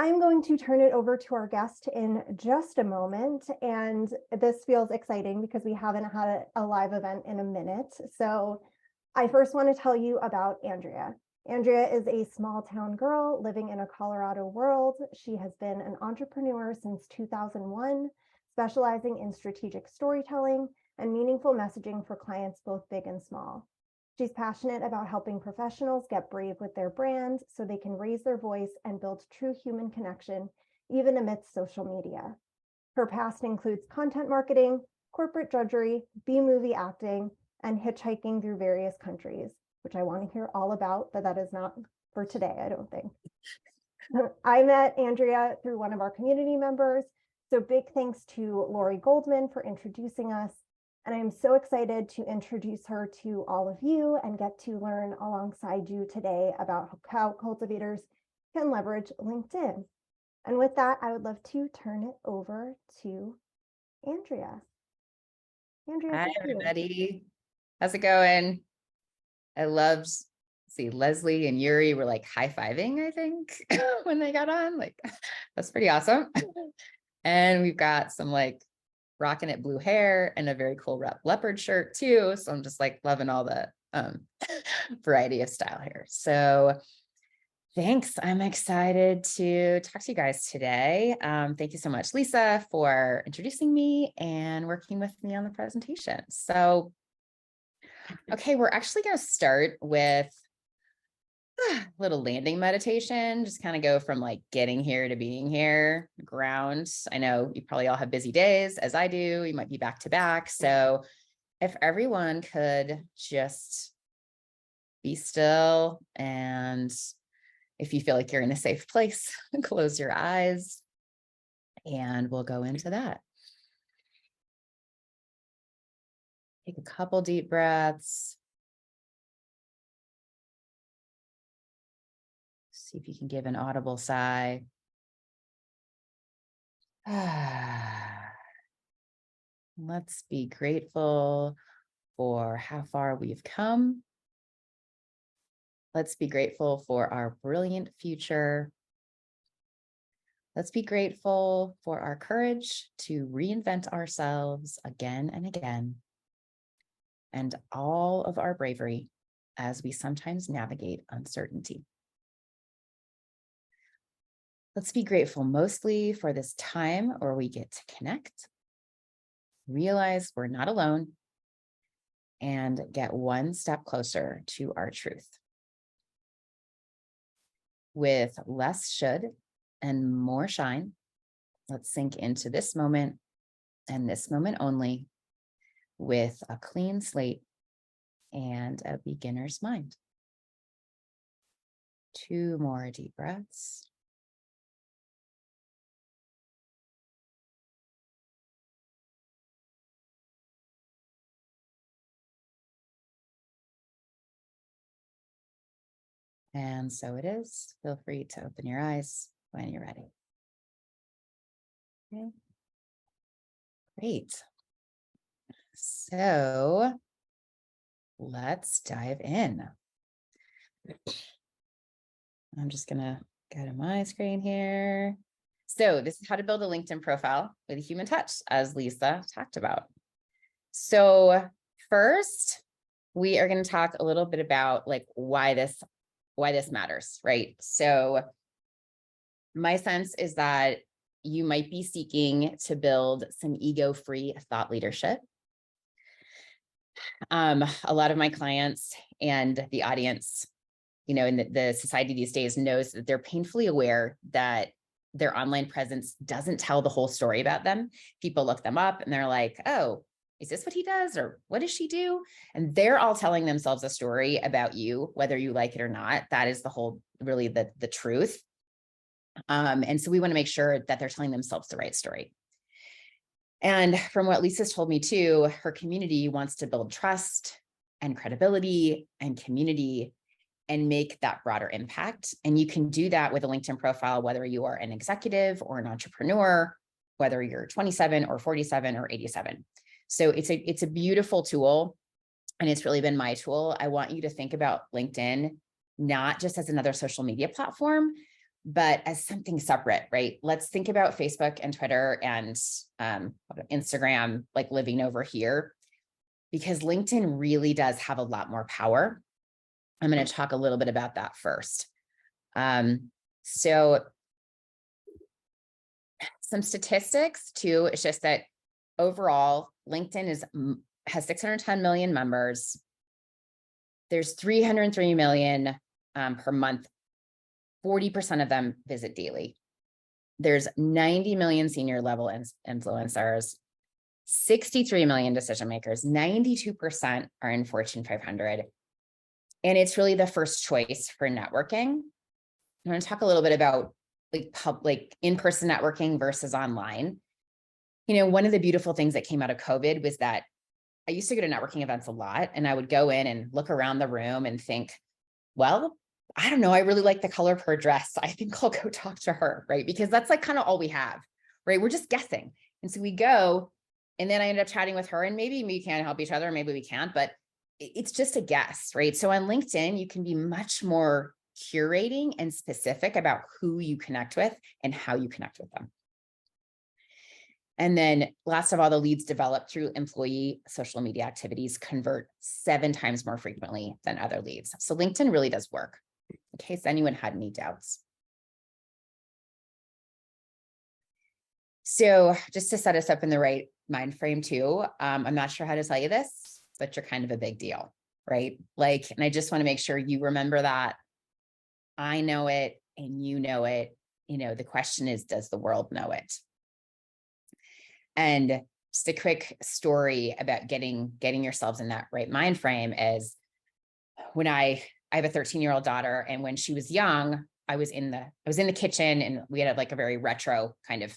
I'm going to turn it over to our guest in just a moment. And this feels exciting because we haven't had a live event in a minute. So I first want to tell you about Andrea. Andrea is a small town girl living in a Colorado world. She has been an entrepreneur since 2001, specializing in strategic storytelling and meaningful messaging for clients both big and small. She's passionate about helping professionals get brave with their brand so they can raise their voice and build true human connection, even amidst social media. Her past includes content marketing, corporate drudgery, B-movie acting, and hitchhiking through various countries, which I want to hear all about, but that is not for today, I don't think. I met Andrea through one of our community members, so big thanks to Lori Goldman for introducing us. And I'm so excited to introduce her to all of you and get to learn alongside you today about how cultivators can leverage LinkedIn. And with that, I would love to turn it over to Andrea. Andrea, hi, everybody. How's it going? I loved, see, Leslie and Yuri were like high-fiving, I think, when they got on. Like, that's pretty awesome. And we've got some like rocking it blue hair and a very cool leopard shirt too. So I'm just like loving all the variety of style here. So thanks. I'm excited to talk to you guys today. Thank you so much, Lisa, for introducing me and working with me on the presentation. So, okay, we're actually going to start with a little landing meditation, just kind of go from like getting here to being here, ground. I know you probably all have busy days, as I do. You might be back to back. So if everyone could just be still, and if you feel like you're in a safe place, close your eyes and we'll go into that. Take a couple deep breaths. See if you can give an audible sigh. Let's be grateful for how far we've come. Let's be grateful for our brilliant future. Let's be grateful for our courage to reinvent ourselves again and again, and all of our bravery as we sometimes navigate uncertainty. Let's be grateful mostly for this time where we get to connect, realize we're not alone, and get one step closer to our truth. With less should and more shine, let's sink into this moment and this moment only with a clean slate and a beginner's mind. 2 more deep breaths. And so it is. Feel free to open your eyes when you're ready. Okay. Great. So let's dive in. I'm just going to go to my screen here. So this is how to build a LinkedIn profile with a human touch, as Lisa talked about. So first, we are going to talk a little bit about like why this matters, right? So my sense is that you might be seeking to build some ego-free thought leadership. A lot of my clients and the audience, you know, in the society these days knows that they're painfully aware that their online presence doesn't tell the whole story about them. People look them up and they're like, oh, is this what he does? Or what does she do? And they're all telling themselves a story about you, whether you like it or not. That is the whole, really the truth. And so we want to make sure that they're telling themselves the right story. And from what Lisa's told me too, her community wants to build trust and credibility and community and make that broader impact. And you can do that with a LinkedIn profile, whether you are an executive or an entrepreneur, whether you're 27 or 47 or 87. So it's a beautiful tool, and it's really been my tool. I want you to think about LinkedIn not just as another social media platform, but as something separate, right? Let's think about Facebook and Twitter and Instagram, like living over here, because LinkedIn really does have a lot more power. I'm going to talk a little bit about that first. So some statistics too, it's just that overall, LinkedIn has 610 million members. There's 303 million per month. 40% of them visit daily. There's 90 million senior level influencers, 63 million decision makers, 92% are in Fortune 500. And it's really the first choice for networking. I want to talk a little bit about like in-person networking versus online. One of the beautiful things that came out of COVID was that I used to go to networking events a lot, and I would go in and look around the room and think, well, I don't know, I really like the color of her dress. I think I'll go talk to her, right? Because that's like kind of all we have, right? We're just guessing. And so we go, and then I end up chatting with her, and maybe we can help each other, maybe we can't, but it's just a guess, right? So on LinkedIn, you can be much more curating and specific about who you connect with and how you connect with them. And then last of all, the leads developed through employee social media activities convert 7 times more frequently than other leads. So LinkedIn really does work, in case anyone had any doubts. So just to set us up in the right mind frame too, I'm not sure how to tell you this, but you're kind of a big deal, right? And I just want to make sure you remember that. I know it and you know it. The question is, does the world know it? And just a quick story about getting yourselves in that right mind frame is when I have a 13-year-old daughter, and when she was young, I was in the kitchen, and we had like a very retro kind of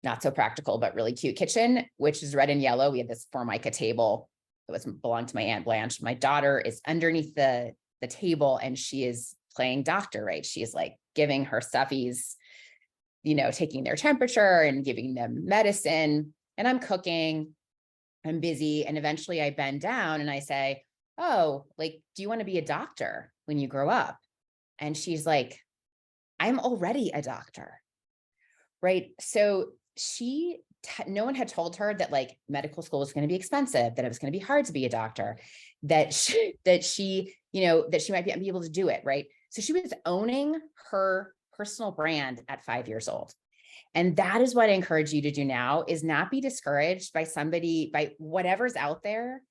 not so practical, but really cute kitchen, which is red and yellow. We had this Formica table that belonged to my Aunt Blanche. My daughter is underneath the table, and she is playing doctor, right? She is like giving her stuffies, taking their temperature and giving them medicine. And I'm cooking, I'm busy. And eventually I bend down and I say, oh, do you want to be a doctor when you grow up? And she's like, I'm already a doctor, right? So no one had told her that medical school was going to be expensive, that it was going to be hard to be a doctor, that she might be able to do it, right? So she was owning her personal brand at 5 years old. And that is what I encourage you to do now, is not be discouraged by whatever's out there.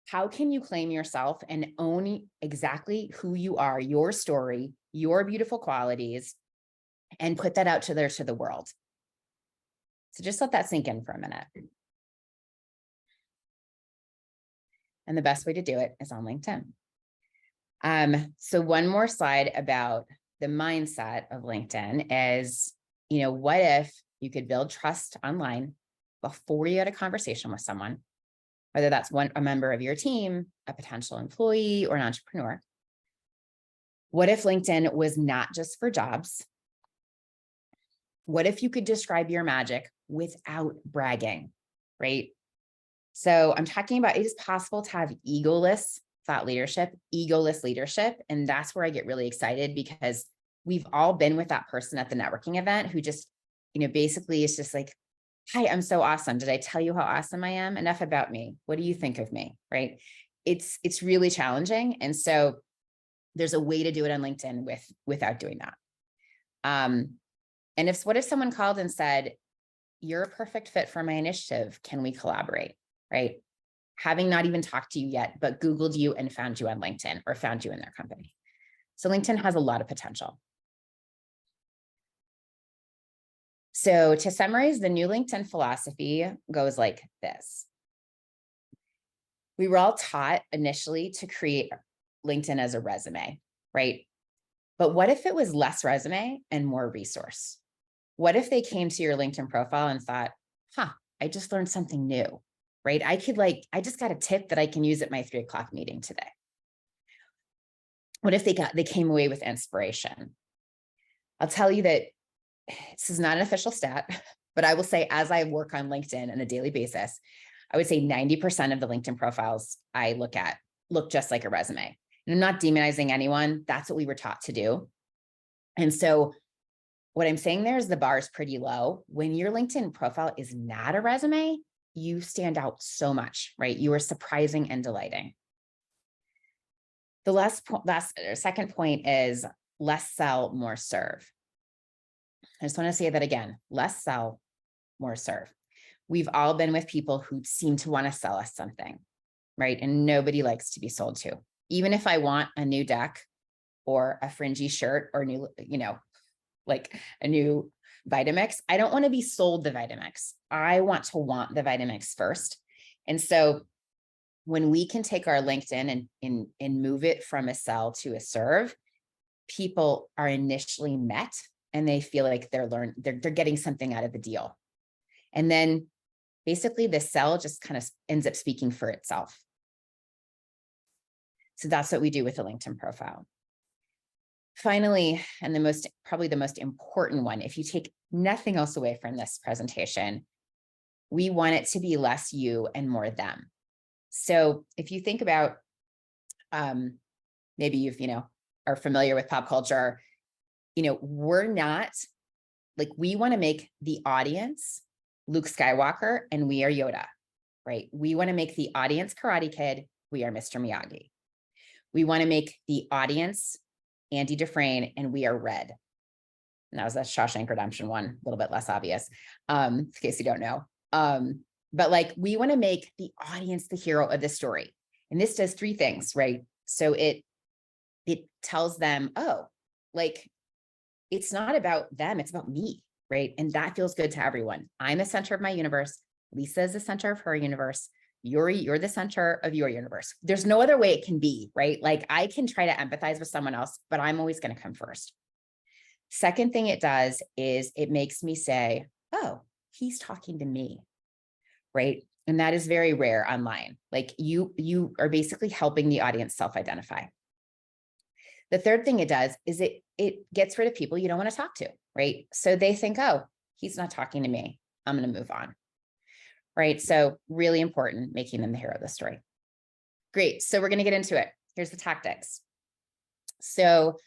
How can you claim yourself and own exactly who you are, your story, your beautiful qualities, and put that out to the world? So just let that sink in for a minute. And the best way to do it is on LinkedIn. So one more slide about the mindset of LinkedIn is, what if you could build trust online before you had a conversation with someone, whether that's a member of your team, a potential employee, or an entrepreneur? What if LinkedIn was not just for jobs? What if you could describe your magic without bragging, right? So I'm talking about, it is possible to have egoless thought leadership, egoless leadership. And that's where I get really excited, because we've all been with that person at the networking event who just, basically is just like, hi, I'm so awesome. Did I tell you how awesome I am? Enough about me. What do you think of me? Right? It's really challenging. And so there's a way to do it on LinkedIn without doing that. And what if someone called and said, you're a perfect fit for my initiative. Can we collaborate? Right? Having not even talked to you yet, but Googled you and found you on LinkedIn, or found you in their company. So LinkedIn has a lot of potential. So to summarize, the new LinkedIn philosophy goes like this. We were all taught initially to create LinkedIn as a resume, right? But what if it was less resume and more resource? What if they came to your LinkedIn profile and thought, I just learned something new, right? I just got a tip that I can use at my 3 o'clock meeting today. What if they came away with inspiration? I'll tell you that this is not an official stat, but I will say, as I work on LinkedIn on a daily basis, I would say 90% of the LinkedIn profiles I look at look just like a resume. And I'm not demonizing anyone. That's what we were taught to do. And so what I'm saying there is the bar is pretty low. When your LinkedIn profile is not a resume, you stand out so much, right? You are surprising and delighting. The second point is less sell, more serve. I just want to say that again, less sell, more serve. We've all been with people who seem to want to sell us something, right? And nobody likes to be sold to. Even if I want a new deck or a fringy shirt or new, like a new Vitamix, I don't want to be sold the Vitamix. I want to want the Vitamix first. And so when we can take our LinkedIn and move it from a sell to a serve, people are initially met and they feel like they're getting something out of the deal. And then basically the sell just kind of ends up speaking for itself. So that's what we do with the LinkedIn profile. Finally, and probably the most important one, if you take nothing else away from this presentation, we want it to be less you and more them. So if you think about, maybe you've, are familiar with pop culture, we're not like, we want to make the audience Luke Skywalker and we are Yoda, right? We want to make the audience Karate Kid. We are Mr. Miyagi. We want to make the audience Andy Dufresne and we are Red. And that was a Shawshank Redemption one, a little bit less obvious, in case you don't know. But like, we want to make the audience the hero of the story. And this does three things, right? So it tells them, oh, like, it's not about them, it's about me, right? And that feels good to everyone. I'm the center of my universe. Lisa is the center of her universe. You're the center of your universe. There's no other way it can be, right? Like, I can try to empathize with someone else, but I'm always going to come first. Second thing it does is it makes me say, oh, he's talking to me, right? And that is very rare online. Like, you are basically helping the audience self-identify. The third thing it does is it gets rid of people you don't want to talk to, right? So they think, oh, he's not talking to me, I'm going to move on, right? So really important, making them the hero of the story. Great, so we're going to get into it. Here's the tactics. So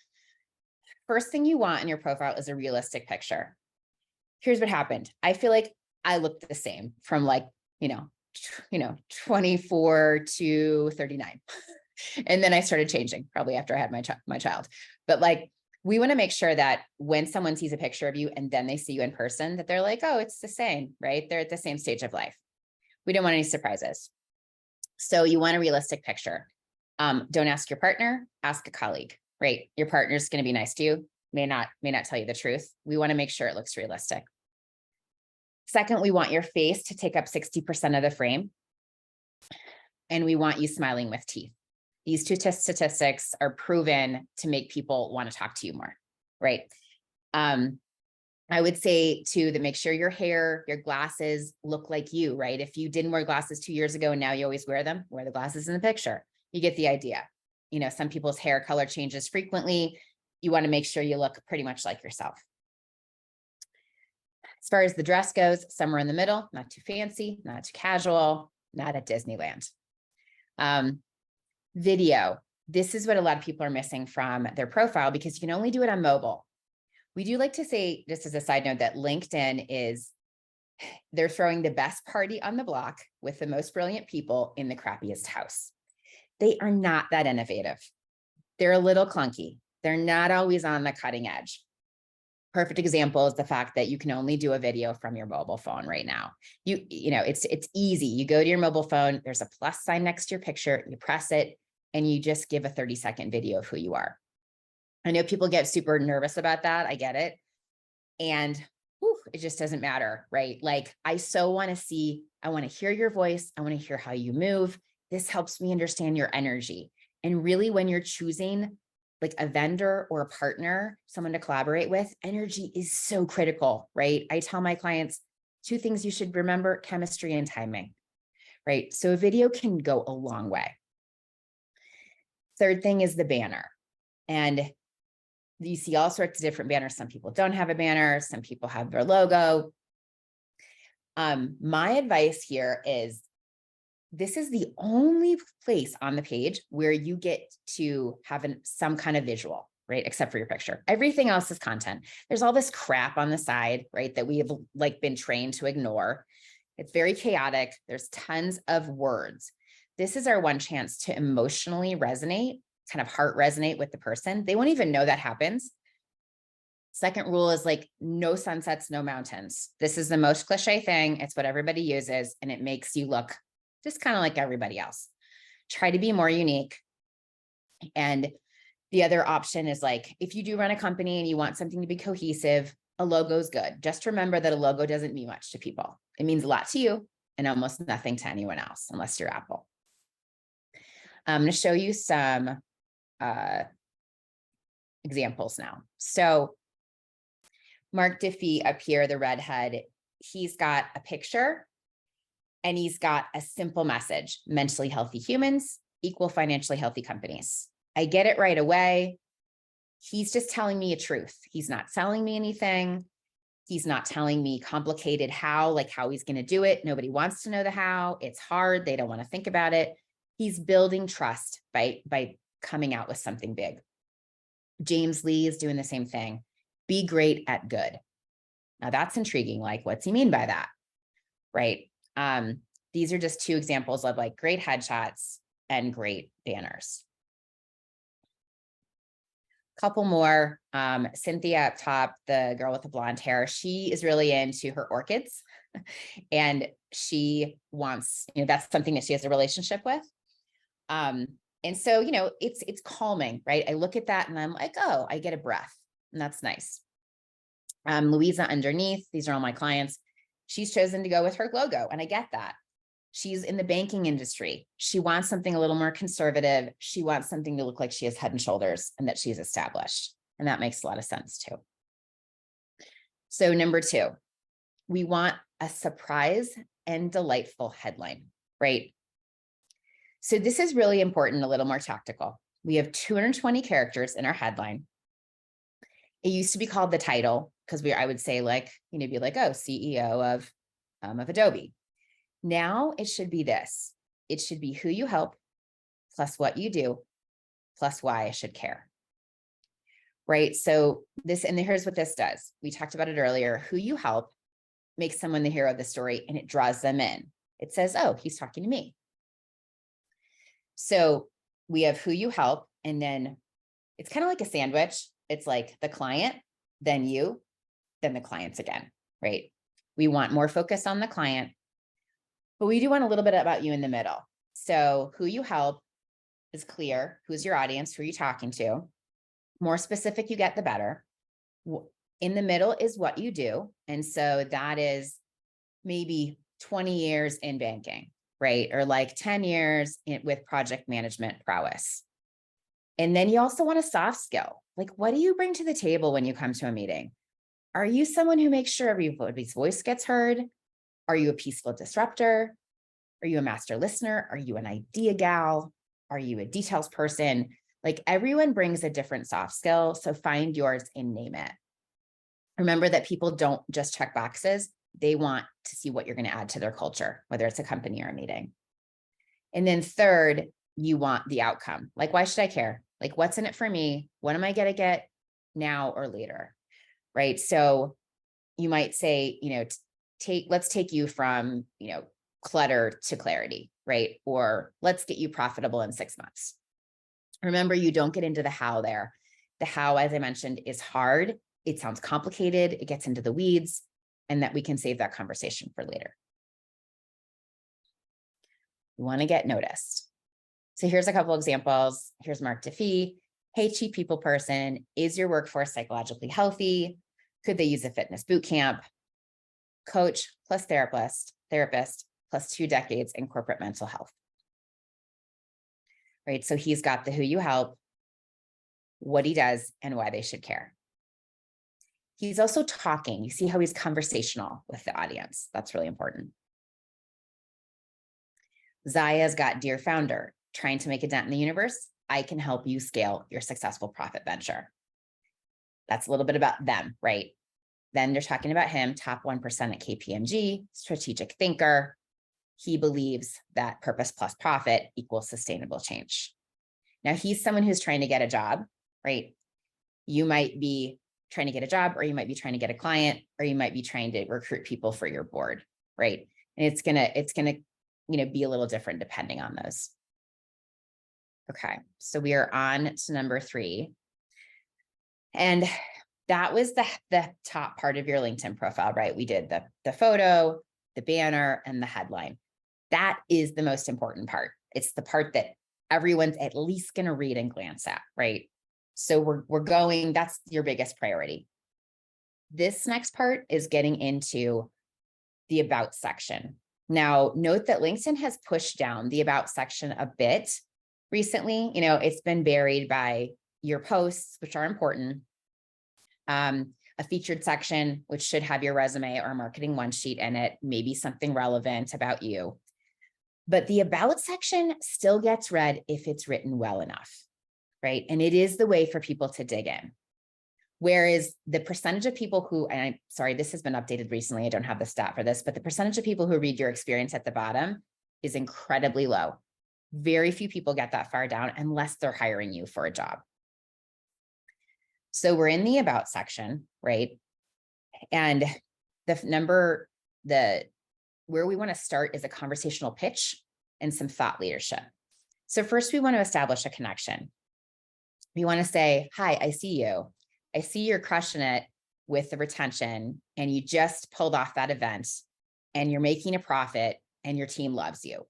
first thing you want in your profile is a realistic picture. Here's what happened. I feel like I looked the same from like, 24 to 39. And then I started changing probably after I had my child. But like, we want to make sure that when someone sees a picture of you and then they see you in person, that they're like, oh, it's the same, right? They're at the same stage of life. We don't want any surprises. So you want a realistic picture. Don't ask your partner, ask a colleague, right? Your partner's going to be nice to you, may not tell you the truth. We want to make sure it looks realistic. Second, we want your face to take up 60% of the frame. And we want you smiling with teeth. These two statistics are proven to make people want to talk to you more, right? I would say too, that make sure your hair, your glasses look like you, right? If you didn't wear glasses 2 years ago and now you always wear them, wear the glasses in the picture. You get the idea. Some people's hair color changes frequently. You want to make sure you look pretty much like yourself. As far as the dress goes, somewhere in the middle, not too fancy, not too casual, not at Disneyland. Video. This is what a lot of people are missing from their profile because you can only do it on mobile. We do like to say, just as a side note, that LinkedIn they're throwing the best party on the block with the most brilliant people in the crappiest house. They are not that innovative. They're a little clunky. They're not always on the cutting edge. Perfect example is the fact that you can only do a video from your mobile phone right now. It's easy. You go to your mobile phone, there's a plus sign next to your picture, you press it, and you just give a 30-second video of who you are. I know people get super nervous about that. I get it. And it just doesn't matter, right? Like, I want to hear your voice. I want to hear how you move. This helps me understand your energy. And really, when you're choosing like a vendor or a partner, someone to collaborate with, energy is so critical, right? I tell my clients 2 things you should remember: chemistry and timing, right? So a video can go a long way. Third thing is the banner. And you see all sorts of different banners. Some people don't have a banner. Some people have their logo. My advice here is, this is the only place on the page where you get to have some kind of visual, right? Except for your picture. Everything else is content. There's all this crap on the side, right? That we have like been trained to ignore. It's very chaotic. There's tons of words. This is our one chance to emotionally resonate, kind of heart resonate with the person. They won't even know that happens. Second rule is like no sunsets, no mountains. This is the most cliche thing. It's what everybody uses, and it makes you look just kind of like everybody else. Try to be more unique. And the other option is like, if you do run a company and you want something to be cohesive, a logo is good. Just remember that a logo doesn't mean much to people. It means a lot to you and almost nothing to anyone else, unless you're Apple. I'm going to show you some examples now. So Mark Diffie up here, the redhead, he's got a picture and he's got a simple message: mentally healthy humans equal financially healthy companies. I get it right away. He's just telling me a truth. He's not selling me anything. He's not telling me complicated how he's going to do it. Nobody wants to know the how. It's hard. They don't want to think about it. He's building trust by coming out with something big. James Lee is doing the same thing. Be great at good. Now that's intriguing. Like, what's he mean by that? Right. These are just two examples of like great headshots and great banners. Couple more. Cynthia up top, the girl with the blonde hair, she is really into her orchids and she wants, that's something that she has a relationship with. And so, it's calming, right? I look at that and I'm like, oh, I get a breath, and that's nice. Louisa underneath, these are all my clients. She's chosen to go with her logo, and I get that. She's in the banking industry. She wants something a little more conservative. She wants something to look like she has head and shoulders and that she's established. And that makes a lot of sense too. So number 2, we want a surprise and delightful headline, right? So this is really important, a little more tactical. We have 220 characters in our headline. It used to be called the title because I would say be like, oh, CEO of Adobe. Now it should be this. It should be who you help plus what you do plus why I should care. Right? So here's what this does. We talked about it earlier. Who you help makes someone the hero of the story, and it draws them in. It says, oh, he's talking to me. So we have who you help, and then it's kind of like a sandwich. It's like the client, then you, then the clients again, right? We want more focus on the client, but we do want a little bit about you in the middle. So who you help is clear. Who's your audience? Who are you talking to? More specific you get, the better. In the middle is what you do. And so that is maybe 20 years in banking, right? Or like 10 years with project management prowess. And then you also want a soft skill. Like, what do you bring to the table when you come to a meeting? Are you someone who makes sure everybody's voice gets heard? Are you a peaceful disruptor? Are you a master listener? Are you an idea gal? Are you a details person? Like, everyone brings a different soft skill. So find yours and name it. Remember that people don't just check boxes. They want to see what you're going to add to their culture, whether it's a company or a meeting. And then third, you want the outcome. Like, why should I care? Like, what's in it for me? What am I going to get now or later? Right. So you might say, let's take you from, clutter to clarity, right? Or let's get you profitable in 6 months. Remember, you don't get into the how there. The how, as I mentioned, is hard. It sounds complicated. It gets into the weeds, and that we can save that conversation for later. You want to get noticed. So here's a couple examples. Here's Mark Diffie. Hey, chief people person, is your workforce psychologically healthy? Could they use a fitness boot camp? Coach plus therapist plus 2 decades in corporate mental health. Right, so he's got the who you help, what he does, and why they should care. He's also talking. You see how he's conversational with the audience. That's really important. Zaya's got dear founder, trying to make a dent in the universe. I can help you scale your successful profit venture. That's a little bit about them, right? Then they're talking about him, top 1% at KPMG, strategic thinker. He believes that purpose plus profit equals sustainable change. Now, he's someone who's trying to get a job, right? You might be trying to get a job, or you might be trying to get a client, or you might be trying to recruit people for your board, right? And it's gonna, be a little different depending on those. Okay, so we are on to number 3. And that was the top part of your LinkedIn profile, right? We did the photo, the banner, and the headline. That is the most important part. It's the part that everyone's at least going to read and glance at, right? So we're going, that's your biggest priority. This next part is getting into the about section. Now, note that LinkedIn has pushed down the about section a bit recently. It's been buried by your posts, which are important. A featured section, which should have your resume or marketing one sheet in it, maybe something relevant about you. But the about section still gets read if it's written well enough, right? And it is the way for people to dig in. Whereas the percentage of people who, and I'm sorry, this has been updated recently, I don't have the stat for this, but the percentage of people who read your experience at the bottom is incredibly low. Very few people get that far down unless they're hiring you for a job. So we're in the about section, right? And where we want to start is a conversational pitch and some thought leadership. So first we want to establish a connection. We want to say, hi, I see you. I see you're crushing it with the retention, and you just pulled off that event and you're making a profit and your team loves you.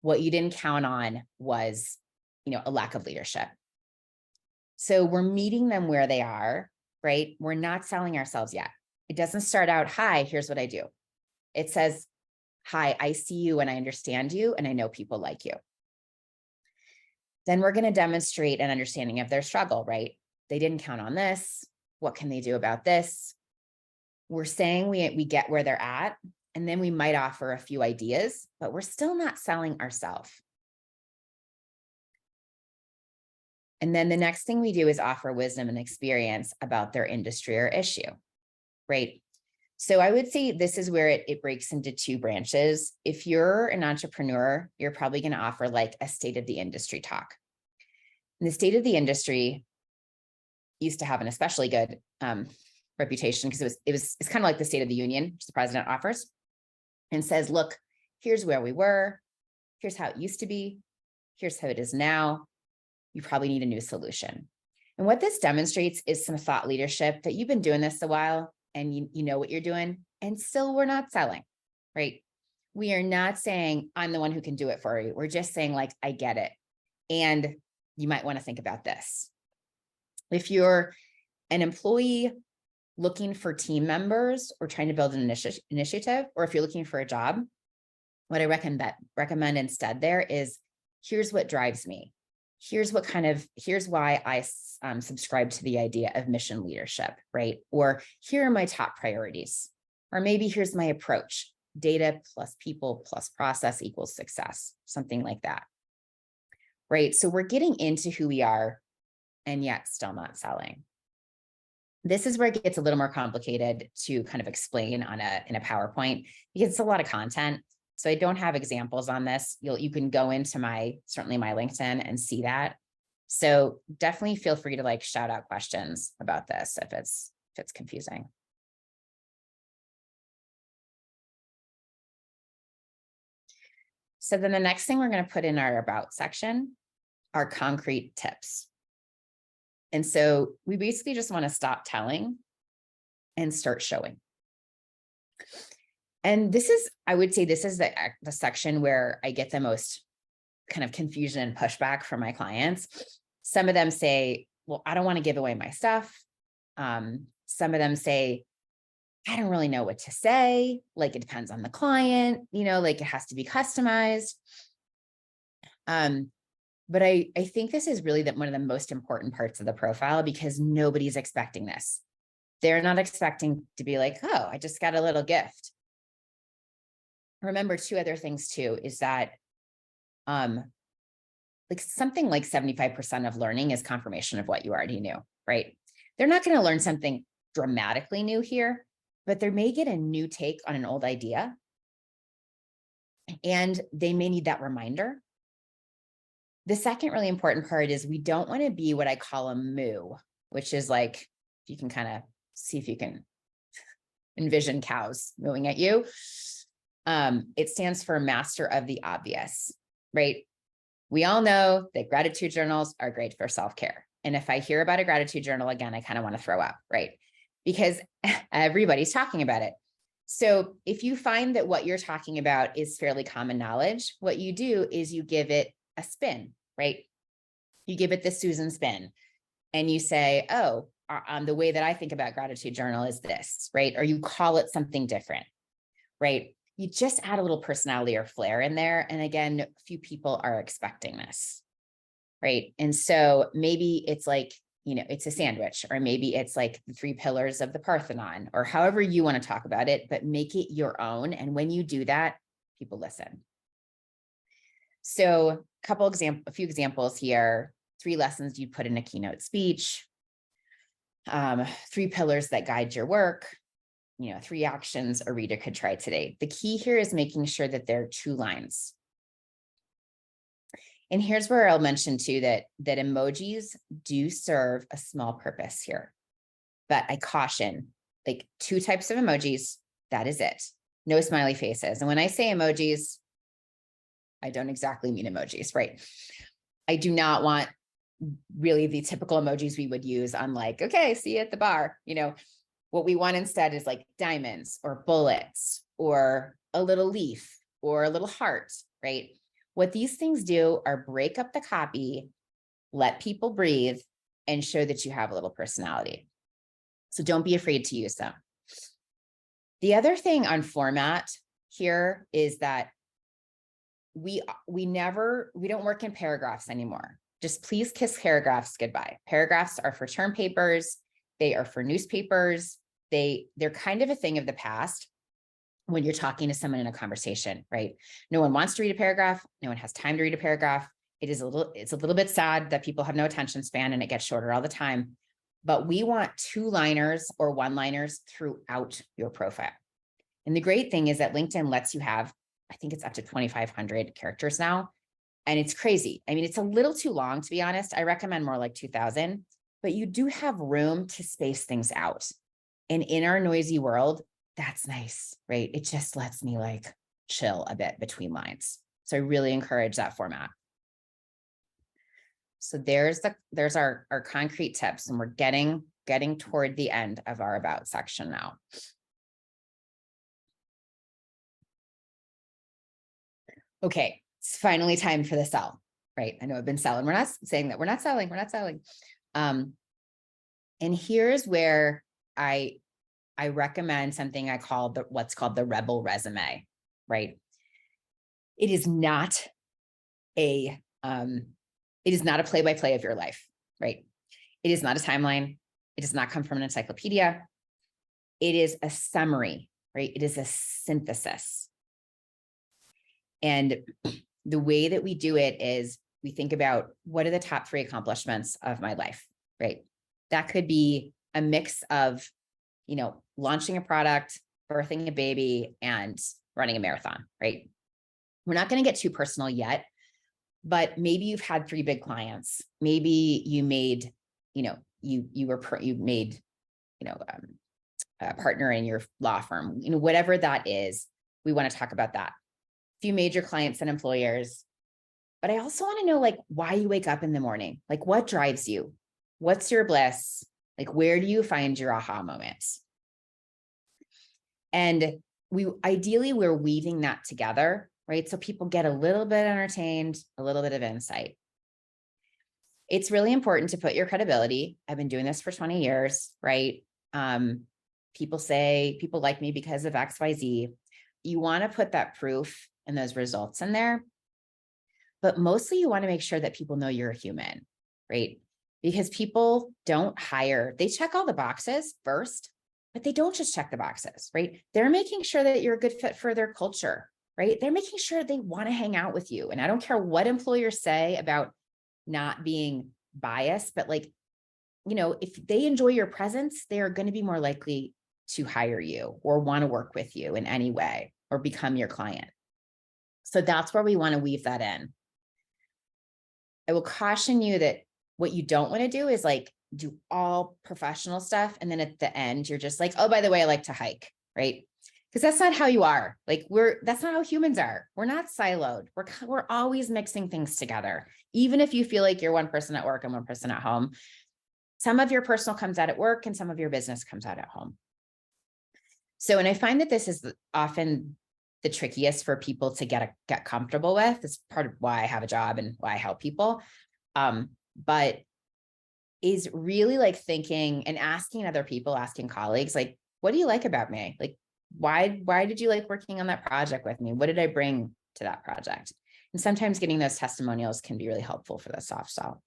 What you didn't count on was, a lack of leadership. So we're meeting them where they are, right? We're not selling ourselves yet. It doesn't start out, hi, here's what I do. It says, hi, I see you and I understand you and I know people like you. Then we're going to demonstrate an understanding of their struggle, right? They didn't count on this. What can they do about this? We're saying we get where they're at, and then we might offer a few ideas, but we're still not selling ourselves. And then the next thing we do is offer wisdom and experience about their industry or issue, right? So I would say this is where it breaks into 2 branches. If you're an entrepreneur, you're probably going to offer like a state of the industry talk. And the state of the industry used to have an especially good reputation because it's kind of like the State of the Union, which the president offers, and says, look, here's where we were, here's how it used to be, here's how it is now. You probably need a new solution. And what this demonstrates is some thought leadership that you've been doing this a while and you know what you're doing, and still we're not selling, right? We are not saying I'm the one who can do it for you. We're just saying like, I get it. And you might want to think about this. If you're an employee looking for team members or trying to build an initiative, or if you're looking for a job, what I recommend instead there is, here's what drives me. Here's why I subscribe to the idea of mission leadership, right? Or here are my top priorities. Or maybe here's my approach. Data plus people plus process equals success, something like that, right? So we're getting into who we are and yet still not selling. This is where it gets a little more complicated to kind of explain in a PowerPoint, because it's a lot of content. So I don't have examples on this. You can go into certainly my LinkedIn and see that. So definitely feel free to like shout out questions about this if it's confusing. So then the next thing we're going to put in our about section are concrete tips. And so we basically just want to stop telling and start showing. And I would say this is the section where I get the most kind of confusion and pushback from my clients. Some of them say, well, I don't want to give away my stuff. Some of them say, I don't really know what to say. Like, it depends on the client, like it has to be customized. But I think this is really one of the most important parts of the profile, because nobody's expecting this. They're not expecting to be like, oh, I just got a little gift. Remember 2 other things too, is that like something like 75% of learning is confirmation of what you already knew, right? They're not going to learn something dramatically new here, but they may get a new take on an old idea, and they may need that reminder. The second really important part is we don't want to be what I call a moo, which is like, you can kind of see if you can envision cows mooing at you. It stands for master of the obvious, right? We all know that gratitude journals are great for self-care. And if I hear about a gratitude journal again, I kind of want to throw up, right? Because everybody's talking about it. So if you find that what you're talking about is fairly common knowledge, what you do is you give it a spin, right? You give it the Susan spin and you say, oh, the way that I think about gratitude journal is this, right? Or you call it something different, right? You just add a little personality or flair in there. And again, few people are expecting this, right? And so maybe it's like, it's a sandwich, or maybe it's like the 3 pillars of the Parthenon, or however you want to talk about it, but make it your own. And when you do that, people listen. So a few examples here, 3 lessons you put in a keynote speech, 3 pillars that guide your work, 3 actions a reader could try today. The key here is making sure that there are 2 lines. And here's where I'll mention too that emojis do serve a small purpose here, but I caution, like 2 types of emojis, that is it. No smiley faces. And when I say emojis, I don't exactly mean emojis, right? I do not want really the typical emojis we would use on like, okay, see you at the bar. What we want instead is like diamonds or bullets or a little leaf or a little heart, right? What these things do are break up the copy, let people breathe, and show that you have a little personality. So don't be afraid to use them. The other thing on format here is that we don't work in paragraphs anymore. Just please kiss paragraphs goodbye. Paragraphs are for term papers. They are for newspapers. They're kind of a thing of the past when you're talking to someone in a conversation, right? No one wants to read a paragraph. No one has time to read a paragraph. It's a little bit sad that people have no attention span and it gets shorter all the time. But we want 2-liners or 1-liners throughout your profile. And the great thing is that LinkedIn lets you have, I think it's up to 2,500 characters now. And it's crazy. I mean, it's a little too long, to be honest. I recommend more like 2,000, but you do have room to space things out. And in our noisy world, that's nice, right? It just lets me like chill a bit between lines. So I really encourage that format. So there's our concrete tips, and we're getting toward the end of our about section now. Okay, it's finally time for the sell, right? I know I've been selling. We're not saying that we're not selling. And here's where I recommend something I call what's called the rebel resume, right? It is not a play-by-play of your life, right? It is not a timeline. It does not come from an encyclopedia. It is a summary, right? It is a synthesis. And the way that we do it is we think about what are the top 3 accomplishments of my life, right? That could be a mix of, launching a product, birthing a baby, and running a marathon, right? We're not going to get too personal yet, but maybe you've had 3 big clients. Maybe you made, you made a partner in your law firm, whatever that is, we want to talk about that. Few major clients and employers. But I also want to know like why you wake up in the morning, like what drives you? What's your bliss? Like where do you find your aha moments? And we're weaving that together, right? So people get a little bit entertained, a little bit of insight. It's really important to put your credibility. I've been doing this for 20 years, right? People say people like me because of XYZ. You want to put that proof and those results in there. But mostly you want to make sure that people know you're a human, right? Because people don't hire, they check all the boxes first, but they don't just check the boxes, right? They're making sure that you're a good fit for their culture, right? They're making sure they want to hang out with you. And I don't care what employers say about not being biased, but like, if they enjoy your presence, they are going to be more likely to hire you or want to work with you in any way or become your client. So that's where we want to weave that in. I will caution you that what you don't want to do is like do all professional stuff. And then at the end, you're just like, oh, by the way, I like to hike, right? Because that's not how you are. Like that's not how humans are. We're not siloed. We're always mixing things together. Even if you feel like you're one person at work and one person at home, some of your personal comes out at work and some of your business comes out at home. So, and I find that this is often the trickiest for people to get comfortable with. It's part of why I have a job and why I help people. But is really like thinking and asking other people, asking colleagues, like, what do you like about me? Like, why did you like working on that project with me? What did I bring to that project? And sometimes getting those testimonials can be really helpful for the soft sell.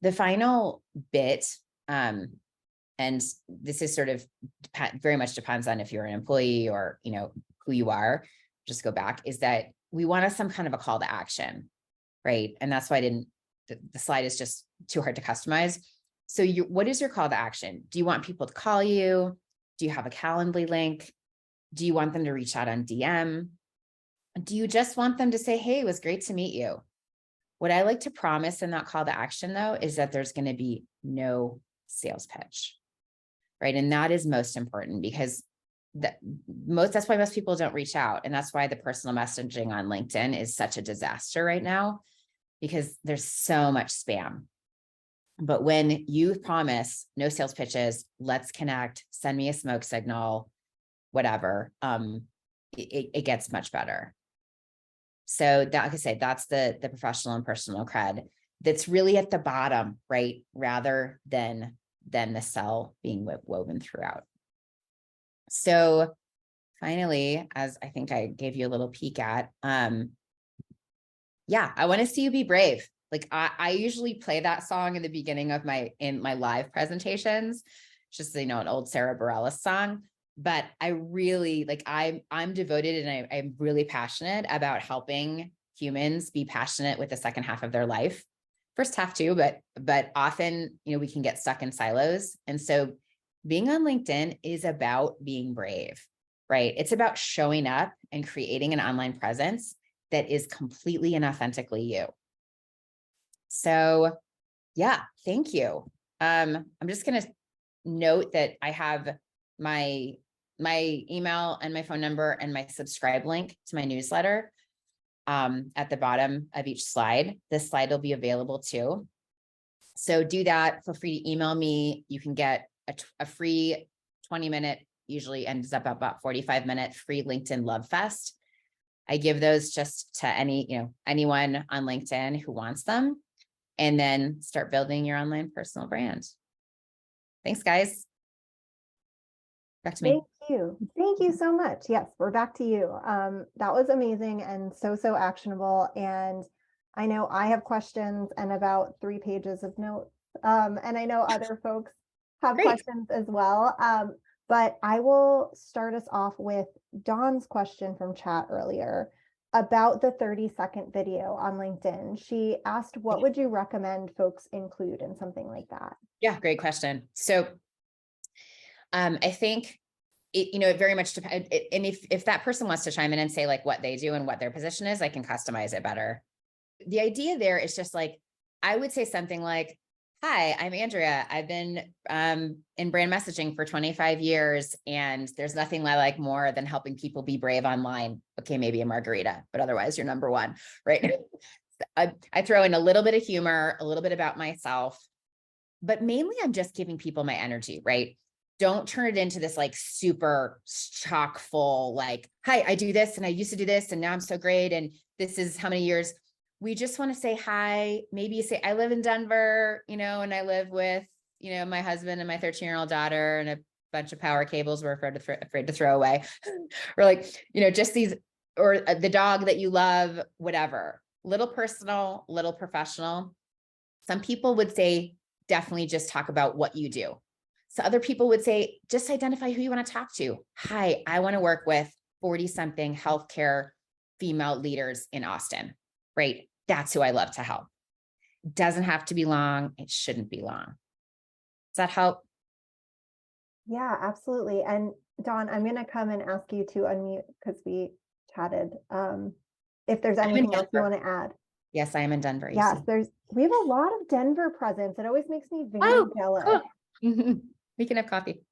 The final bit, and this is sort of very much depends on if you're an employee or, you know, who you are, just go back, is that we want some kind of a call to action, right? And that's why the slide is just too hard to customize. So what is your call to action? Do you want people to call you? Do you have a Calendly link? Do you want them to reach out on DM? Do you just want them to say, hey, it was great to meet you? What I like to promise in that call to action, though, is that there's going to be no sales pitch, right? And that is most important because that's why most people don't reach out. And that's why the personal messaging on LinkedIn is such a disaster right now, because there's so much spam. But when you promise no sales pitches, let's connect, send me a smoke signal, whatever, it gets much better. So that, like I say, that's the professional and personal cred that's really at the bottom, right? Rather than the sell being woven throughout. So finally, as I think I gave you a little peek at, yeah, I want to see you be brave. Like I usually play that song in the beginning of my live presentations, just, you know, an old Sarah Bareilles song. But I really like, I'm devoted and I'm really passionate about helping humans be passionate with the second half of their life. First half too, but often, you know, we can get stuck in silos. And so being on LinkedIn is about being brave, right? It's about showing up and creating an online presence that is completely and authentically you. So yeah, thank you. I'm just going to note that I have my email and my phone number and my subscribe link to my newsletter at the bottom of each slide. This slide will be available too. So do that. Feel free to email me. You can get a free 20-minute, usually ends up about 45-minute free LinkedIn Love Fest. I give those just to anyone on LinkedIn who wants them, and then start building your online personal brand. Thanks, guys. Back to me. Thank you. Thank you so much. Yes, we're back to you. That was amazing and so actionable. And I know I have questions and about 3 pages of notes. And I know other folks have Great. questions as well. But I will start us off with Dawn's question from chat earlier about the 30-second video on LinkedIn. She asked, what would you recommend folks include in something like that? Yeah, great question. So I think it very much depends. And if that person wants to chime in and say like what they do and what their position is, I can customize it better. The idea there is just like, I would say something like, hi, I'm Andrea. I've been in brand messaging for 25 years, and there's nothing I like more than helping people be brave online. Okay, maybe a margarita, but otherwise you're number one, right? I throw in a little bit of humor, a little bit about myself, but mainly I'm just giving people my energy, right? Don't turn it into this like super chock full, like, hi, I do this and I used to do this and now I'm so great. And this is how many years. We just want to say hi. Maybe you say, I live in Denver, and I live with, my husband and my 13-year-old daughter and a bunch of power cables we're afraid to throw away. Or like, just these, or the dog that you love, whatever. Little personal, little professional. Some people would say, definitely just talk about what you do. So other people would say, just identify who you want to talk to. Hi, I want to work with 40-something healthcare female leaders in Austin, right? That's who I love to help. It doesn't have to be long. It shouldn't be long. Does that help? Yeah, absolutely. And Dawn, I'm going to come and ask you to unmute because we chatted. If there's anything else you want to add. Yes, I am in Denver. Yes, We have a lot of Denver presence. It always makes me very Oh, jealous. cool. We can have coffee.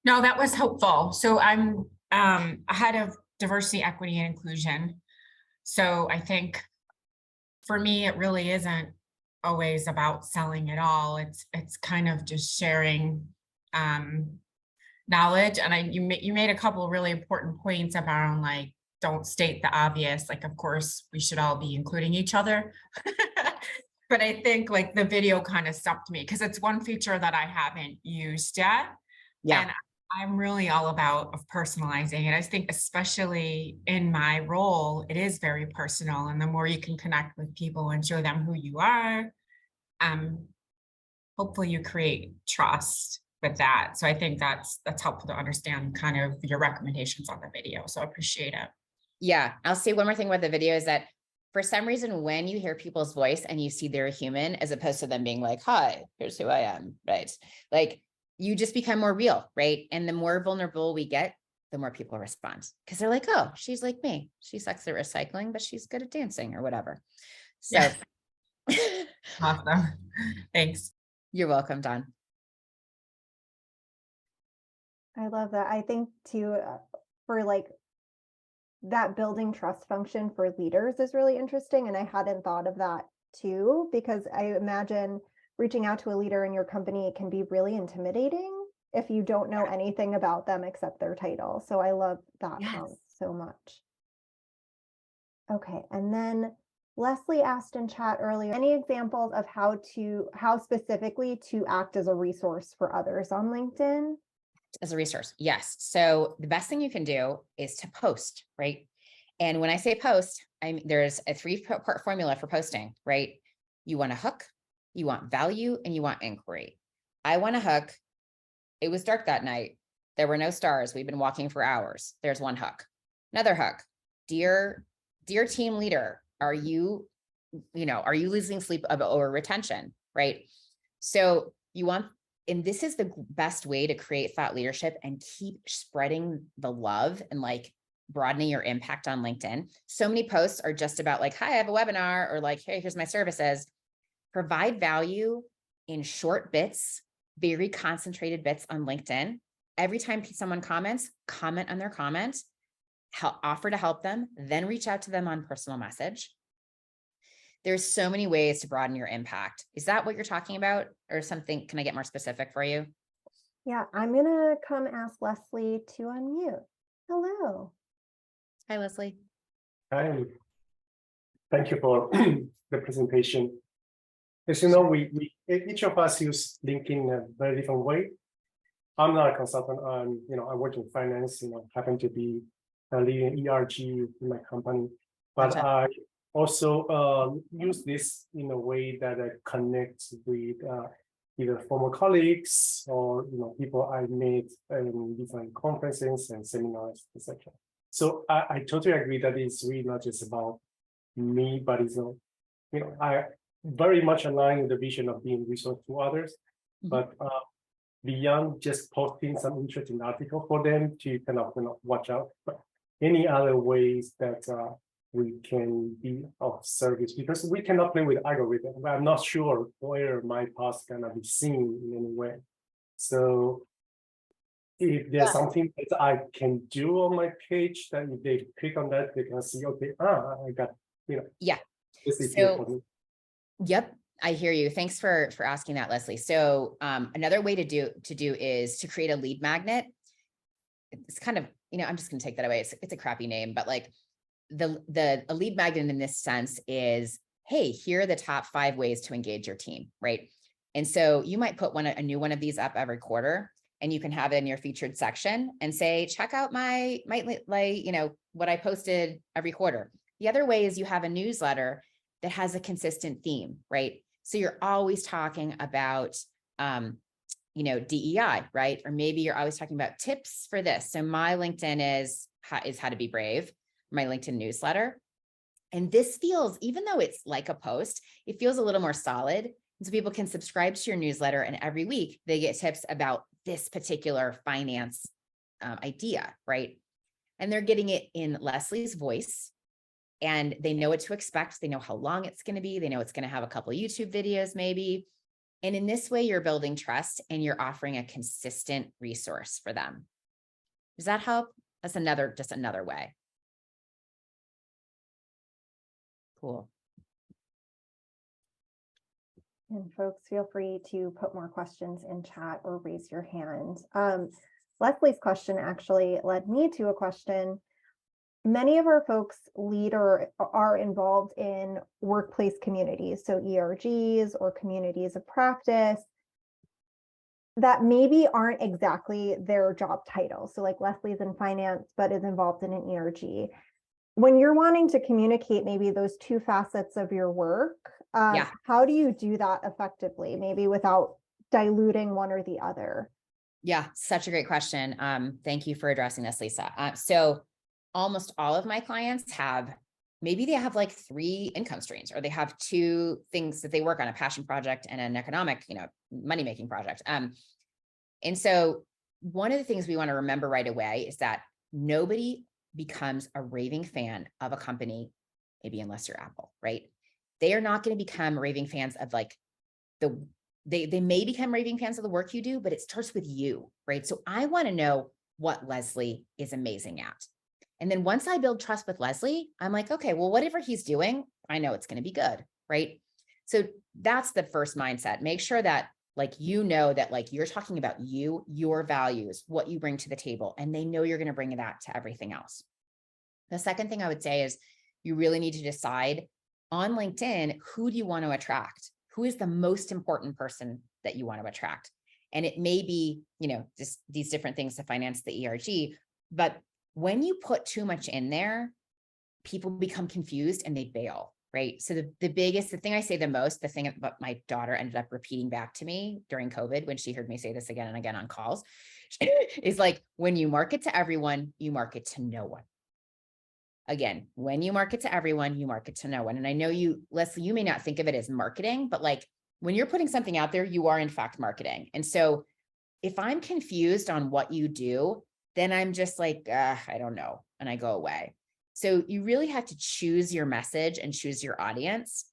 No, that was helpful. So I'm head of diversity, equity, and inclusion. So I think for me, it really isn't always about selling at all. It's kind of just sharing knowledge. And you made a couple of really important points about like, don't state the obvious. Like, of course, we should all be including each other. But I think like the video kind of stumped me because it's one feature that I haven't used yet. Yeah. And I'm really all about of personalizing it. I think especially in my role, it is very personal. And the more you can connect with people and show them who you are, hopefully you create trust with that. So I think that's helpful to understand kind of your recommendations on the video. So I appreciate it. Yeah. I'll say one more thing about the video is that for some reason, when you hear people's voice and you see they're a human, as opposed to them being like, hi, here's who I am, right? Like you just become more real, right? And the more vulnerable we get, the more people respond because they're like, oh, she's like me. She sucks at recycling, but she's good at dancing or whatever. So yeah. Awesome. Thanks. You're welcome, Dawn. I love that. I think too, for like that building trust function for leaders is really interesting. And I hadn't thought of that too, because I imagine reaching out to a leader in your company can be really intimidating if you don't know anything about them except their title. So I love that prompt so much. Okay, and then Leslie asked in chat earlier, any examples of how specifically to act as a resource for others on LinkedIn? As a resource, yes. So the best thing you can do is to post, right? And when I say post, there's a 3-part formula for posting, right? You want a hook, you want value, and you want inquiry. I want a hook. It was dark that night. There were no stars. We've been walking for hours. There's one hook. Another hook. Dear team leader, are you losing sleep over retention, right? So you want, and this is the best way to create thought leadership and keep spreading the love and like broadening your impact on LinkedIn. So many posts are just about like, hi, I have a webinar, or like, hey, here's my services. Provide value in short bits, very concentrated bits on LinkedIn. Every time someone comments, comment on their comment, offer to help them, then reach out to them on personal message. There's so many ways to broaden your impact. Is that what you're talking about or something? Can I get more specific for you? Yeah, I'm gonna come ask Leslie to unmute. Hello. Hi, Leslie. Hi. Thank you for the presentation. As you know, each of us use LinkedIn in a very different way. I'm not a consultant. I work in finance. Happen to be leading ERG in my company, but Gotcha. I also use this in a way that I connect with either former colleagues or people I met in different conferences and seminars, etc. So I totally agree that it's really not just about me, but it's I very much align with the vision of being resource to others, but beyond just posting some interesting article for them to kind of watch out, but any other ways that we can be of service, because we cannot play with algorithm. I'm not sure where my post gonna be seen in any way. So if there's something that I can do on my page, that if they click on that, they can see, okay, I got, yeah. This is here for me. Yep. I hear you. Thanks for asking that, Leslie. So another way to do is to create a lead magnet. It's kind of, I'm just going to take that away. It's a crappy name, but like a lead magnet in this sense is, hey, here are the top 5 ways to engage your team, right? And so you might put a new one of these up every quarter, and you can have it in your featured section and say, check out my what I posted every quarter. The other way is you have a newsletter that has a consistent theme, right? So you're always talking about, DEI, right? Or maybe you're always talking about tips for this. So my LinkedIn is how to be brave, my LinkedIn newsletter. And this feels, even though it's like a post, it feels a little more solid. And so people can subscribe to your newsletter, and every week they get tips about this particular finance idea, right? And they're getting it in Leslie's voice. and they know what to expect. They know how long it's going to be. They know it's going to have a couple of YouTube videos maybe. And in this way, you're building trust and you're offering a consistent resource for them. Does that help? That's just another way. Cool. And folks, feel free to put more questions in chat or raise your hand. Leslie's question actually led me to a question. Many of our folks lead or are involved in workplace communities, so ERGs or communities of practice that maybe aren't exactly their job title. So like Leslie's in finance, but is involved in an ERG. When you're wanting to communicate maybe those two facets of your work, how do you do that effectively, maybe without diluting one or the other? Yeah, such a great question. Thank you for addressing this, Lisa. So almost all of my clients maybe they have like 3 income streams, or they have 2 things that they work on, a passion project and an economic, money-making project. And so one of the things we want to remember right away is that nobody becomes a raving fan of a company, maybe unless you're Apple, right? They are not going to become raving fans of like they may become raving fans of the work you do, but it starts with you, right? So I want to know what Leslie is amazing at. And then once I build trust with Leslie, I'm like, okay, well, whatever he's doing, I know it's going to be good, right? So that's the first mindset. Make sure that that like you're talking about you, your values, what you bring to the table, and they know you're going to bring that to everything else. The second thing I would say is you really need to decide on LinkedIn, who do you want to attract? Who is the most important person that you want to attract? And it may be, just these different things to finance the ERG, but when you put too much in there, people become confused and they bail, right? So the thing I say the most, the thing that my daughter ended up repeating back to me during COVID, when she heard me say this again and again on calls, is like, when you market to everyone, you market to no one. Again, when you market to everyone, you market to no one. And I know Leslie, you may not think of it as marketing, but like when you're putting something out there, you are in fact marketing. And so if I'm confused on what you do, then I'm just like, I don't know. And I go away. So you really have to choose your message and choose your audience.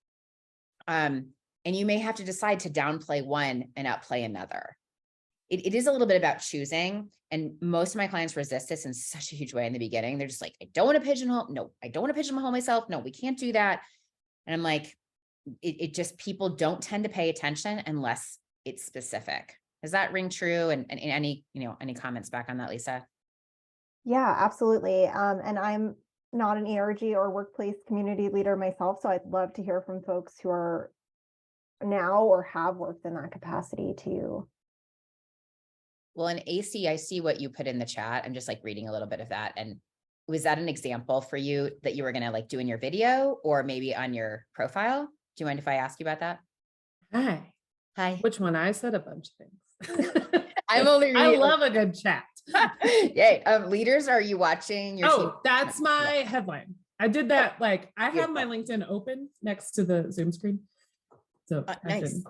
And you may have to decide to downplay one and outplay another. It is a little bit about choosing. And most of my clients resist this in such a huge way in the beginning. They're just like, I don't want to pigeonhole. No, I don't want to pigeonhole myself. No, we can't do that. And I'm like, it just, people don't tend to pay attention unless it's specific. Does that ring true? And any comments back on that, Lisa? Yeah, absolutely. And I'm not an ERG or workplace community leader myself, so I'd love to hear from folks who are now or have worked in that capacity too. Well, in AC, I see what you put in the chat. I'm just like reading a little bit of that. And was that an example for you that you were going to like do in your video or maybe on your profile? Do you mind if I ask you about that? Hi. Which one? I said a bunch of things. I'm only reading. I love a good chat. Yay. Leaders, are you watching your team? That's my headline. I did that. Like I have my LinkedIn open next to the Zoom screen. So nice.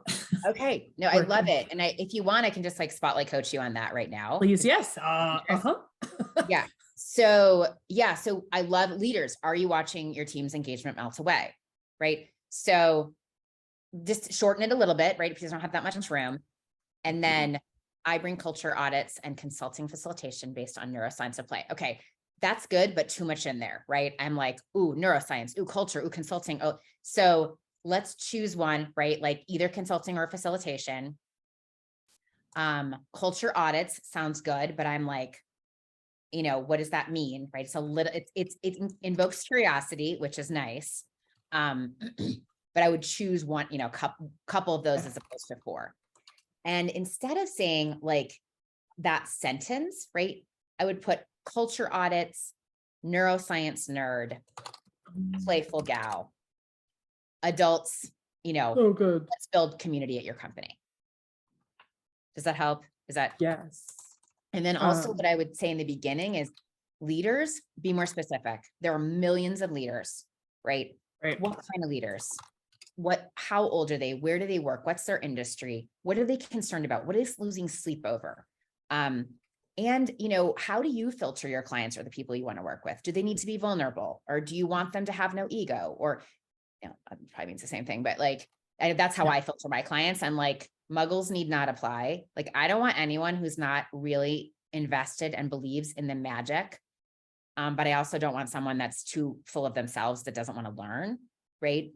Okay. No, I love it. And if you want, I can just like spotlight coach you on that right now. Please. Yes. Yeah. So I love leaders. Are you watching your team's engagement melt away? Right. So just shorten it a little bit, right? Because you don't have that much room. And then I bring culture audits and consulting facilitation based on neuroscience of play. Okay. That's good, but too much in there, right? I'm like, ooh, neuroscience, ooh, culture, ooh, consulting. Oh, so let's choose one, right? Like either consulting or facilitation. Culture audits sounds good, but I'm like, what does that mean, right? It's a little, it invokes curiosity, which is nice. But I would choose one, couple of those as opposed to 4. And instead of saying like that sentence, right, I would put culture audits, neuroscience nerd, playful gal, adults, Oh, good. Let's build community at your company. Does that help? Is that? Yes. And then also what I would say in the beginning is leaders, be more specific. There are millions of leaders, right? Right. What kind of leaders? How old are they? Where do they work? What's their industry? What are they concerned about? What is losing sleep over? And, how do you filter your clients or the people you want to work with? Do they need to be vulnerable, or do you want them to have no ego? Or, probably means the same thing, but like, that's how I filter my clients. I'm like, muggles need not apply. Like, I don't want anyone who's not really invested and believes in the magic. But I also don't want someone that's too full of themselves that doesn't want to learn. Right.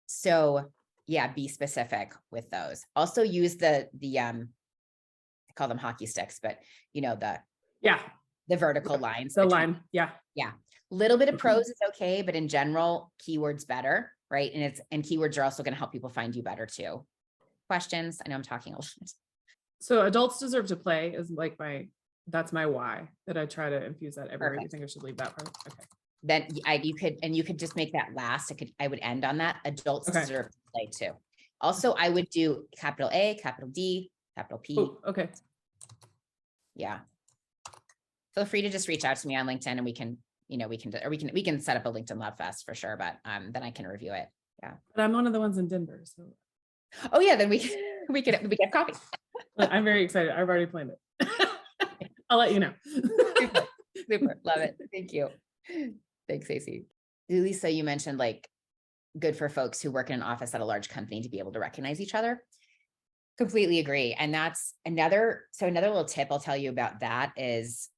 So yeah, be specific with those. Also use the I call them hockey sticks, but Yeah. the vertical lines. The line. Yeah. Yeah. Little bit of prose is okay, but in general, keywords better, right? And keywords are also going to help people find you better too. Questions? I know I'm talking a lot. So adults deserve to play is like that's my why that I try to infuse that everywhere. You Perfect. think I should leave that part? Okay. Then you could just make that last. I would end on that. Adults Okay. deserve to play too. Also, I would do capital A, capital D, capital P. Ooh, okay. Yeah. Feel free to just reach out to me on LinkedIn, and we can set up a LinkedIn Love Fest for sure, but then I can review it. Yeah. But I'm one of the ones in Denver, so. Oh yeah, then we can have coffee. I'm very excited. I've already planned it. I'll let you know. Super. Love it. Thank you. Thanks, Stacey. Lisa, you mentioned like good for folks who work in an office at a large company to be able to recognize each other. Completely agree. And that's another little tip I'll tell you about that is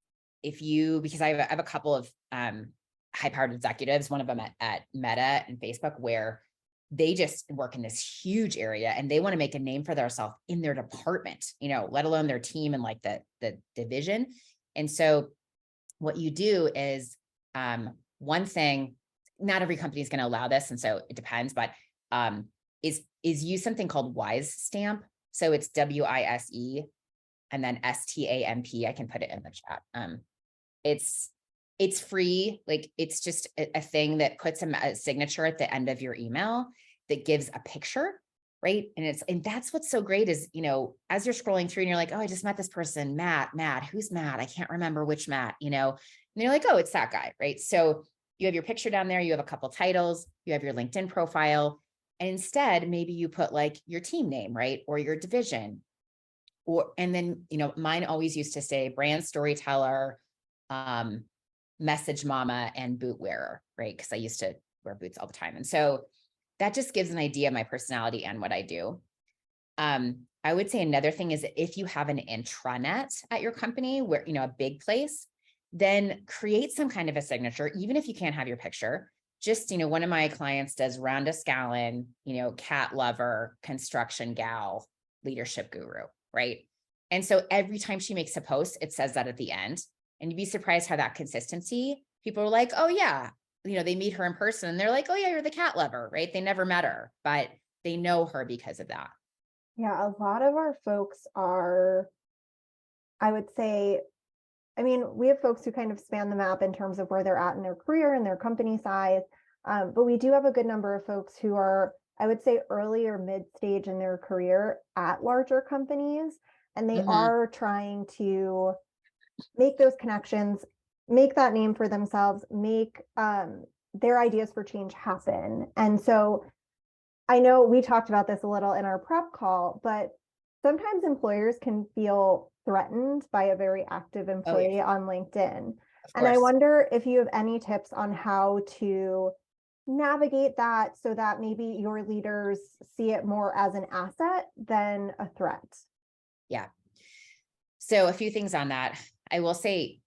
because I have a couple of high-powered executives, one of them at Meta and Facebook, where they just work in this huge area and they want to make a name for themselves in their department, let alone their team and like the division. And so what you do is one thing, not every company is going to allow this, and so it depends, but is use something called WISE stamp. So it's WISE and then STAMP. I can put it in the chat. It's free. Like, it's just a thing that puts a signature at the end of your email that gives a picture, right? And that's what's so great is, as you're scrolling through and you're like, oh, I just met this person, Matt, who's Matt? I can't remember which Matt, and you're like, oh, it's that guy, right? So you have your picture down there, you have a couple titles, you have your LinkedIn profile, and instead, maybe you put like your team name, right? Or your division, and then, mine always used to say brand storyteller, message mama, and boot wearer, right? Because I used to wear boots all the time. And so that just gives an idea of my personality and what I do. I would say another thing is that if you have an intranet at your company where, a big place, then create some kind of a signature, even if you can't have your picture. Just, one of my clients does Rhonda Scallon, cat lover, construction gal, leadership guru, right? And so every time she makes a post, it says that at the end. And you'd be surprised how that consistency, people are like, oh yeah, they meet her in person and they're like, oh yeah, you're the cat lover, right? They never met her, but they know her because of that. Yeah, a lot of our folks are, I would say, we have folks who kind of span the map in terms of where they're at in their career and their company size. But we do have a good number of folks who are, I would say, early or mid-stage in their career at larger companies. And they are trying to make those connections, make that name for themselves, make their ideas for change happen. And so I know we talked about this a little in our prep call, but sometimes employers can feel threatened by a very active employee on LinkedIn. And I wonder if you have any tips on how to navigate that so that maybe your leaders see it more as an asset than a threat. Yeah. So a few things on that. I will say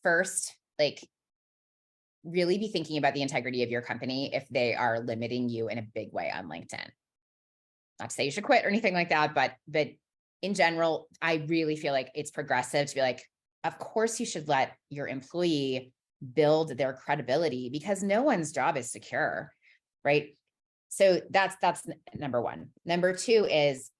first, like, really be thinking about the integrity of your company if they are limiting you in a big way on LinkedIn. Not to say you should quit or anything like that, but in general, I really feel like it's progressive to be like, of course you should let your employee build their credibility because no one's job is secure, right? So that's number one. Number two is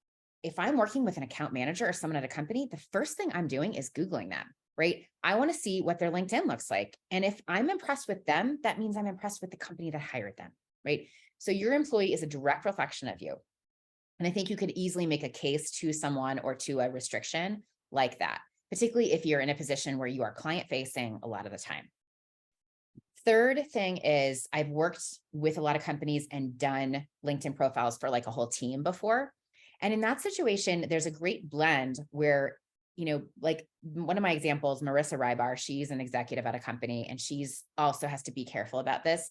if I'm working with an account manager or someone at a company, the first thing I'm doing is Googling them, right? I want to see what their LinkedIn looks like. And if I'm impressed with them, that means I'm impressed with the company that hired them, right? So your employee is a direct reflection of you. And I think you could easily make a case to someone or to a restriction like that, particularly if you're in a position where you are client facing a lot of the time. Third thing is I've worked with a lot of companies and done LinkedIn profiles for like a whole team before. And in that situation, there's a great blend where like one of my examples, Marissa Rybar, she's an executive at a company and she's also has to be careful about this,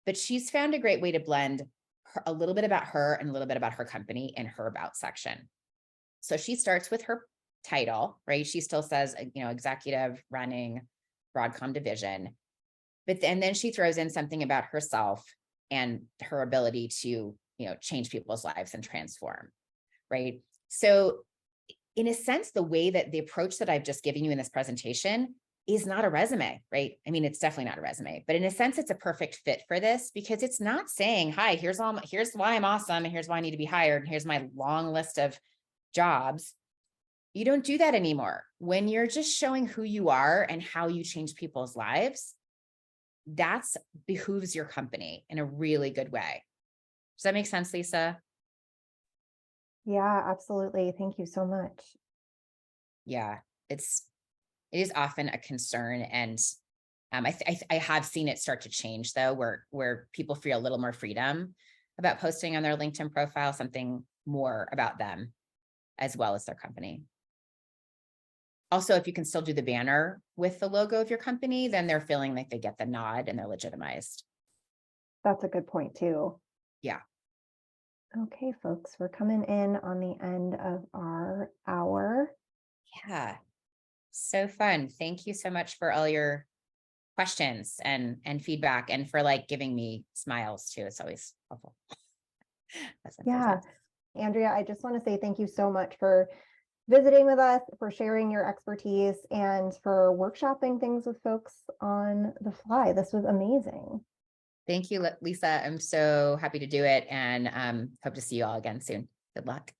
but she's found a great way to blend a little bit about her and a little bit about her company in her about section. So she starts with her title, right? She still says, executive running Broadcom division, but then she throws in something about herself and her ability to, change people's lives and transform, right? So in a sense, the way that the approach that I've just given you in this presentation is not a resume, right? I mean, it's definitely not a resume, but in a sense, it's a perfect fit for this because it's not saying, hi, here's why I'm awesome. And here's why I need to be hired. And here's my long list of jobs. You don't do that anymore. When you're just showing who you are and how you change people's lives, that's behooves your company in a really good way. Does that make sense, Lisa? Yeah, absolutely. Thank you so much. Yeah, it is often a concern, and I have seen it start to change though, where people feel a little more freedom about posting on their LinkedIn profile something more about them as well as their company. Also, if you can still do the banner with the logo of your company, then they're feeling like they get the nod and they're legitimized. That's a good point too. Yeah. Okay, folks, we're coming in on the end of our hour. Yeah. So fun. Thank you so much for all your questions and feedback and for like giving me smiles too. It's always helpful. Yeah. Andrea, I just want to say thank you so much for visiting with us, for sharing your expertise, and for workshopping things with folks on the fly. This was amazing. Thank you, Lisa. I'm so happy to do it and hope to see you all again soon. Good luck.